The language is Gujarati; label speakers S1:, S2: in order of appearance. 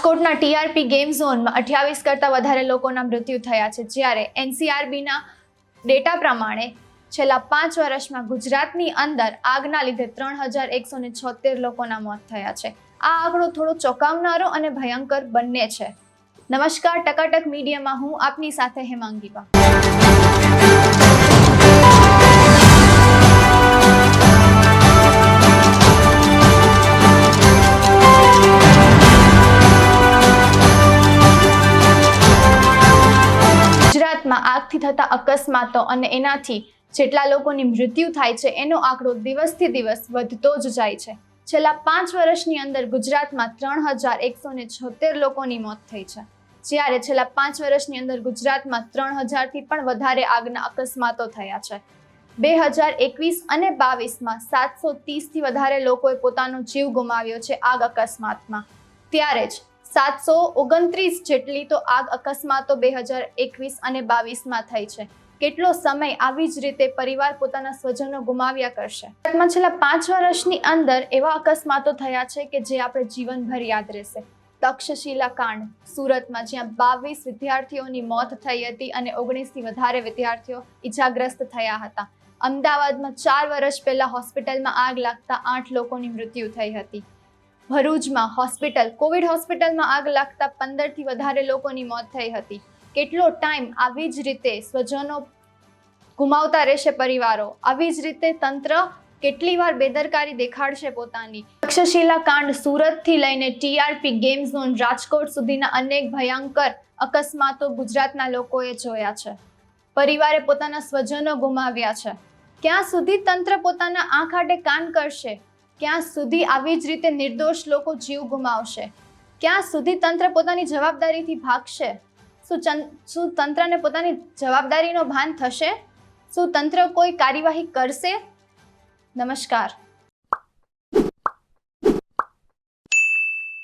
S1: રાજકોટના ટીઆરપી ગેમ ઝોનમાં 28 કરતાં વધારે લોકોના મૃત્યુ થયા છે, જ્યારે એનસીઆરબીના ડેટા પ્રમાણે છેલ્લા 5 વર્ષમાં ગુજરાતની અંદર આગના લીધે 3176 લોકોના મોત થયા છે. આ આંકડો થોડો ચોંકાવનારો અને ભયંકર બંને છે. નમસ્કાર, ટકાટક મીડિયામાં હું આપની સાથે હેમાંગીબા. ગુજરાતમાં આગથી થતા અકસ્માતો અને એનાથી જેટલા લોકોની મૃત્યુ થાય છે એનો આંકડો દિવસથી દિવસ વધતો જ જાય છે. છેલ્લા 5 વર્ષની અંદર ગુજરાતમાં 3176 લોકોની મોત થઈ છે, જ્યારે છેલ્લા 5 વર્ષની અંદર ગુજરાતમાં 3000થી પણ વધારે આગના અકસ્માતો થયા છે. 2021 અને 22માં 730થી વધારે લોકોએ પોતાનો જીવ ગુમાવ્યો છે આગ અકસ્માતમાં. ત્યારે જ 729 જેટલી તો આગ અકસ્માતો 2021 અને 22માં થઈ છે. કેટલો સમય આવી જ રીતે પરિવાર પોતાના સ્વજનો ગુમાવ્યા કરશે. ભારતમાં છેલ્લા 5 વર્ષની અંદર એવા અકસ્માતો થયા છે કે જે આપણે જીવનભર યાદ રહેશે. તક્ષશિલા કાંડ સુરતમાં, જ્યાં 22 વિદ્યાર્થીઓની મોત થઈ હતી અને 19થી વધારે વિદ્યાર્થીઓ ઈજાગ્રસ્ત થયા હતા. અમદાવાદમાં 4 વર્ષ પહેલા હોસ્પિટલમાં આગ લાગતા 8 લોકોની મૃત્યુ થઈ હતી. ભરૂચમાં કોવિડ હોસ્પિટલમાં આગ લાગતા 15થી વધારે લોકોની મોત થઈ હતી. કેટલો ટાઈમ આવી જ રીતે સ્વજનો ગુમાવતા રહેશે પરિવારો? આવી જ રીતે તંત્ર કેટલી વાર બેદરકારી દેખાડશે પોતાની? તક્ષશિલા કાંડ સુરતથી લઈને ટીઆરપી ગેમ ઝોન રાજકોટ સુધીના અનેક ભયંકર અકસ્માતો ગુજરાતના લોકોએ જોયા છે. પરિવારે પોતાના સ્વજનો ગુમાવ્યા છે. ક્યાં સુધી તંત્ર પોતાના આંખ આડે કાન કરશે? ક્યાં સુધી આવી જ રીતે નિર્દોષ લોકો જીવ ગુમાવશે? ક્યાં સુધી તંત્ર પોતાની જવાબદારીથી ભાગશે? શું તંત્રને પોતાની જવાબદારીનો ભાન થશે? શું તંત્ર કોઈ કાર્યવાહી કરશે? નમસ્કાર.